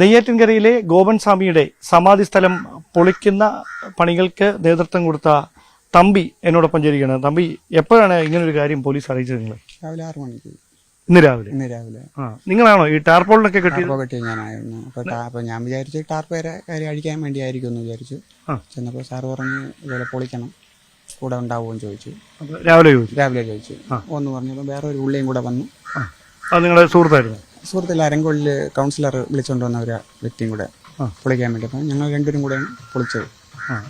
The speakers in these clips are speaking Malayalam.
നെയ്യാറ്റിൻകരയിലെ ഗോപൻ സ്വാമിയുടെ സമാധി സ്ഥലം പൊളിക്കുന്ന പണികൾക്ക് നേതൃത്വം കൊടുത്ത തമ്പി എന്നോടൊപ്പം ചേരുകയാണ്. തമ്പി, എപ്പോഴാണ് ഇങ്ങനൊരു കാര്യം പോലീസ് അറിയിച്ചത്? നിങ്ങൾ രാവിലെ 6 മണിക്ക്. ഇന്ന് രാവിലെ നിങ്ങളാണോ ഈ ടാർപോളിനൊക്കെ കെട്ടി ഞാനായിരുന്നു. അപ്പൊ ഞാൻ വിചാരിച്ചു ടാർപ്പ് കാര്യം അഴിക്കാൻ വേണ്ടിയായിരിക്കും എന്ന് വിചാരിച്ചു. ചെന്നപ്പോൾ സാറ് പറഞ്ഞു ഇതുപോലെ പൊളിക്കണം, കൂടെ ഉണ്ടാവുമെന്ന് ചോദിച്ചു. രാവിലെ ചോദിച്ചു. ഒന്ന് പറഞ്ഞപ്പോൾ വേറെ ഒരു ഉള്ളിയും കൂടെ വന്നു. നിങ്ങളുടെ സുഹൃത്തല്ല, അരങ്കോളിൽ കൗൺസിലർ വിളിച്ചുകൊണ്ട് വന്ന ഒരു വ്യക്തിയും കൂടെ പൊളിക്കാൻ വേണ്ടി. അപ്പം ഞങ്ങൾ രണ്ടുപേരും കൂടെയാണ് പൊളിച്ചത്.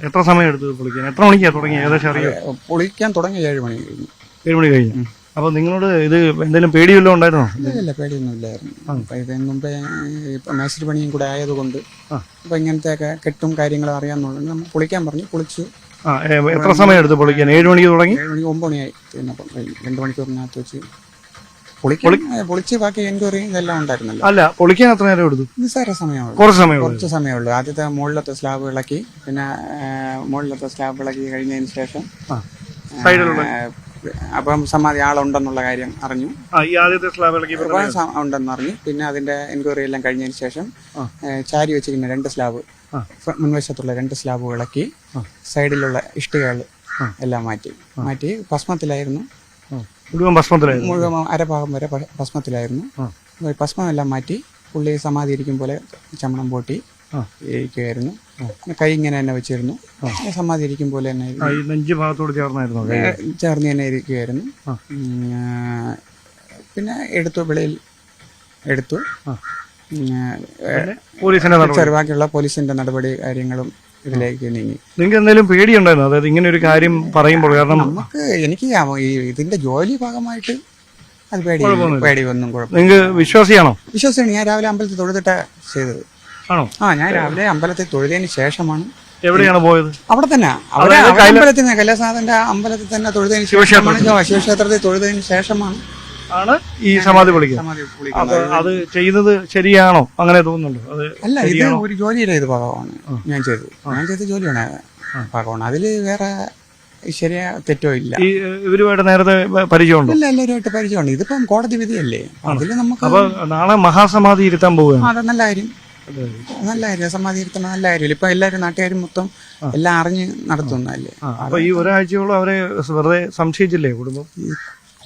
എത്ര സമയം എടുത്തു പൊളിക്കാൻ? എത്ര മണിക്കാണ് തുടങ്ങി? ഏകദേശം പൊളിക്കാൻ തുടങ്ങി 7 മണി കഴിഞ്ഞു. 7 മണി കഴിഞ്ഞു. അപ്പൊ നിങ്ങളോട് ഇത് എന്തെങ്കിലും പേടിയല്ലോ ഉണ്ടായിരുന്നോ? ഇല്ല, പേടിയൊന്നും ഇല്ലായിരുന്നു. അപ്പൊ ഇതിന് മുമ്പേ മേശരി പണിയും കൂടെ ആയതുകൊണ്ട് അപ്പൊ ഇങ്ങനത്തെ ഒക്കെ കെട്ടും കാര്യങ്ങളും അറിയാമെന്നുള്ളത് നമ്മൾ പൊളിക്കാൻ പറഞ്ഞു. പൊളിച്ചു. എത്ര സമയം എടുത്തു പൊളിക്കാൻ? 7 മണിക്ക് തുടങ്ങി. 7 മണി 9 മണിയായി. 2 മണിക്കൂറിനകത്ത് വെച്ച് പൊളിച്ച് ബാക്കി എൻക്വയറി ഇതെല്ലാം ഉണ്ടായിരുന്നല്ലോ. അല്ല, പൊളിക്കാൻ എത്ര നേരം എടുത്തു? നിസ്സാര സമയമുള്ളൂ, കുറച്ച് സമയമുള്ളൂ. ആദ്യത്തെ മുകളിലത്തെ സ്ലാബ് ഇളക്കി, പിന്നെ മുകളിലത്തെ സ്ലാബ് ഇളക്കി കഴിഞ്ഞതിന് ശേഷം അപ്പം സമാധി ആളുണ്ടെന്നുള്ള കാര്യം അറിഞ്ഞു. ഉണ്ടെന്ന് അറിഞ്ഞു. പിന്നെ അതിന്റെ എൻക്വയറി എല്ലാം കഴിഞ്ഞതിന് ശേഷം ചാരി വെച്ചിരിക്കുന്ന 2 സ്ലാബ്, മുൻവശത്തുള്ള 2 സ്ലാബ് ഇളക്കി, സൈഡിലുള്ള ഇഷ്ടികകൾ എല്ലാം മാറ്റി ഭസ്മത്തിലായിരുന്നു. മുഴുവൻ അരഭാഗം വരെ ഭസ്മത്തിലായിരുന്നു. ഭസ്മമെല്ലാം മാറ്റി പുള്ളി സമാധി ഇരിക്കും പോലെ ചമണം പോട്ടി ഇരിക്കുമായിരുന്നു. കൈ ഇങ്ങനെ തന്നെ വെച്ചിരുന്നു. സമാധി ഇരിക്കും പോലെ തന്നെ ചേർന്ന് തന്നെ ഇരിക്കുമായിരുന്നു. പിന്നെ വെളിയിൽ എടുത്തു. ബാക്കിയുള്ള പോലീസിന്റെ നടപടി കാര്യങ്ങളും ഇതിലേക്ക് നീങ്ങി. നിങ്ങൾക്ക് എന്തെങ്കിലും പേടിയുണ്ടായിരുന്നു? അതായത് ഇങ്ങനെ ഒരു കാര്യം പറയുമ്പോൾ? കാരണം എനിക്ക് ഇതിന്റെ ജോലി ഭാഗമായിട്ട് അത് പേടിയൊന്നും കുഴപ്പമില്ല. നിങ്ങൾക്ക് വിശ്വാസിയാണോ? വിശ്വാസിയാണ്. ഞാൻ രാവിലെ അമ്പലത്തിൽ തൊഴുതിട്ടാ ചെയ്തത്. ഞാൻ രാവിലെ അമ്പലത്തിൽ തൊഴുതിന് ശേഷമാണ്. എവിടെയാണ് പോയത്? അവിടെ തന്നെ, അമ്പലത്തിൽ കൈലാസനാഥന്റെ അമ്പലത്തിൽ തന്നെ തൊഴുതിന് ശേഷമാണ്, ശിവക്ഷേത്രത്തിൽ തൊഴുതിന് ശേഷമാണ് ഈ സമാധി പൊളിക്കുന്നത്. അത് ചെയ്യുന്നത് ശരിയാണോ? അങ്ങനെ തോന്നുന്നുണ്ടോ? അല്ല, ഇത് ഒരു ജോലിയുടെ ഇത് ഭാഗമാണ് ഞാൻ ചെയ്ത ജോലിയാണ് ഭാഗമാണ്. അതില് വേറെ ശരിയാ തെറ്റോ ഇല്ല. ഇവരുമായിട്ട് നേരത്തെ പരിചയമുണ്ടോ? ഇല്ല, എല്ലാവരുമായിട്ട് പരിചയമുണ്ട്. ഇതിപ്പം കോടതി വിധിയല്ലേ, അതില് നമുക്ക്. നാളെ മഹാസമാധി ഇരുത്താൻ പോവുകയാണ്. അതെ, നല്ല കാര്യം. സമാധി ഇരുത്തണം, നല്ല കാര്യമില്ല. ഇപ്പൊ എല്ലാവരും നാട്ടുകാരും മൊത്തം എല്ലാം അറിഞ്ഞ് നടത്തുന്നതല്ലേ. അപ്പൊ ഈ ഒരാഴ്ചയോളം അവരെ വെറുതെ സംശയിച്ചില്ലേ കുടുംബം?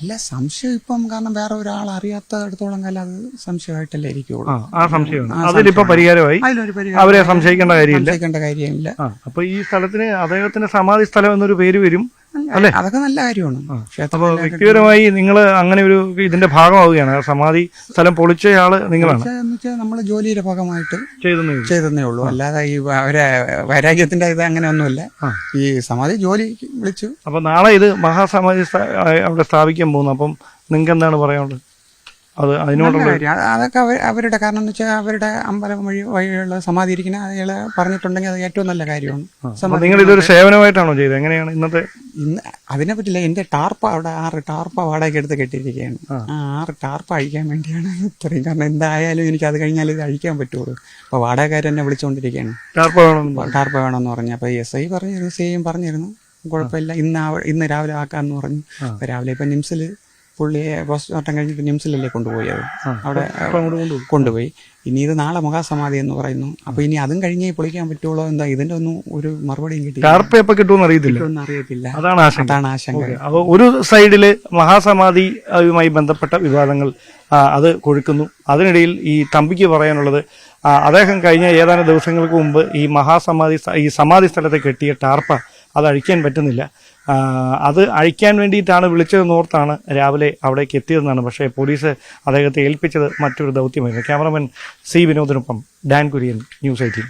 അല്ല, സംശയം ഇപ്പം കാരണം വേറെ ഒരാൾ അറിയാത്തടത്തോളം കാലം അത് സംശയമായിട്ടല്ലേ ഇരിക്കുള്ളൂ. ആ സംശയമാണ്. അതിലിപ്പോ പരിഹാരമായി. അവരെ സംശയിക്കേണ്ട കാര്യമില്ല. അപ്പൊ ഈ സ്ഥലത്തിന് അദ്ദേഹത്തിന്റെ സമാധി സ്ഥലം എന്നൊരു പേര് വരും അല്ലേ? അതൊക്കെ നല്ല കാര്യമാണ്. അപ്പൊ വ്യക്തിപരമായി നിങ്ങൾ അങ്ങനെ ഒരു ഇതിന്റെ ഭാഗമാവുകയാണ്. സമാധി സ്ഥലം പൊളിച്ചയാള് നിങ്ങളാണ്. നമ്മള് ജോലിയുടെ ഭാഗമായിട്ട് ചെയ്തേ ഉള്ളൂ. അല്ലാതെ ഈ വൈരാഗ്യത്തിന്റെ ഇത് അങ്ങനെ ഒന്നുമില്ല. ഈ സമാധി ജോലി വിളിച്ചു. അപ്പൊ നാളെ ഇത് മഹാസമാധി അവിടെ സ്ഥാപിക്കാൻ പോകുന്നു. അപ്പം നിങ്ങൾക്ക് എന്താണ് പറയാനുള്ളത്? അതൊക്കെ അവരുടെ കാരണം എന്ന് വെച്ചാൽ അവരുടെ അമ്പലം വഴിയുള്ള സമാധി ഇരിക്കുന്ന അയാളെ പറഞ്ഞിട്ടുണ്ടെങ്കിൽ അത് ഏറ്റവും നല്ല കാര്യമാണ്. നിങ്ങൾ ഇതൊരു സേവനമായിട്ടാണോ ചെയ്തത്? എങ്ങനെയാണ് ഇന്ന് അതിനെ പറ്റില്ല. എന്റെ ടാർപ്പ അവിടെ 6 ടാർപ്പ വാടകയ്ക്ക് എടുത്ത് കെട്ടിയിരിക്കുകയാണ്. 6 ടാർപ്പ അഴിക്കാൻ വേണ്ടിയാണ് ഇത്രയും. കാരണം എന്തായാലും എനിക്ക് അത് കഴിഞ്ഞാൽ ഇത് അഴിക്കാൻ പറ്റുള്ളൂ. അപ്പൊ വാടകക്കാരെന്നെ വിളിച്ചുകൊണ്ടിരിക്കുകയാണ്, ടാർപ്പ വേണമെന്ന് പറഞ്ഞു. അപ്പൊ SI പറഞ്ഞിരുന്നു, CM പറഞ്ഞിരുന്നു, കുഴപ്പമില്ല, ഇന്ന് രാവിലെ ആക്കാന്ന് പറഞ്ഞു. അപ്പൊ രാവിലെ ഇപ്പൊ നിംസില് പുള്ളിയെ പോസ്റ്റ്മോർട്ടം കഴിഞ്ഞിട്ട് നിംസിലല്ലേ കൊണ്ടുപോയത്, അവിടെ കൊണ്ടുപോയി. ഇനി ഇത് നാളെ മഹാസമാധി എന്ന് പറയുന്നു. അപ്പൊ ഇനി അതും കഴിഞ്ഞേ പൊളിക്കാൻ പറ്റുള്ളൂ. എന്താ ഇതിന്റെ ഒന്നും ഒരു മറുപടിയും കിട്ടുമെന്ന് അറിയത്തില്ല. അതാണ് ആശങ്ക. ഒരു സൈഡില് മഹാസമാധിയുമായി ബന്ധപ്പെട്ട വിവാദങ്ങൾ അത് കൊഴുക്കുന്നു. അതിനിടയിൽ ഈ തമ്പിക്ക് പറയാനുള്ളത്, അദ്ദേഹം കഴിഞ്ഞ ഏതാനും ദിവസങ്ങൾക്ക് മുമ്പ് ഈ സമാധി സ്ഥലത്ത് കെട്ടിയ ടാർപ്പ അത് അഴിക്കാൻ പറ്റുന്നില്ല. അത് അഴിക്കാൻ വേണ്ടിയിട്ടാണ് വിളിച്ചതെന്നോർത്താണ് രാവിലെ അവിടേക്ക് എത്തിയതെന്നാണ്. പക്ഷേ പോലീസ് അദ്ദേഹത്തെ ഏൽപ്പിച്ചത് മറ്റൊരു ദൗത്യമായിരുന്നു. Cameraman C. വിനോദിനൊപ്പം ഡാൻ കുര്യൻ, News 18.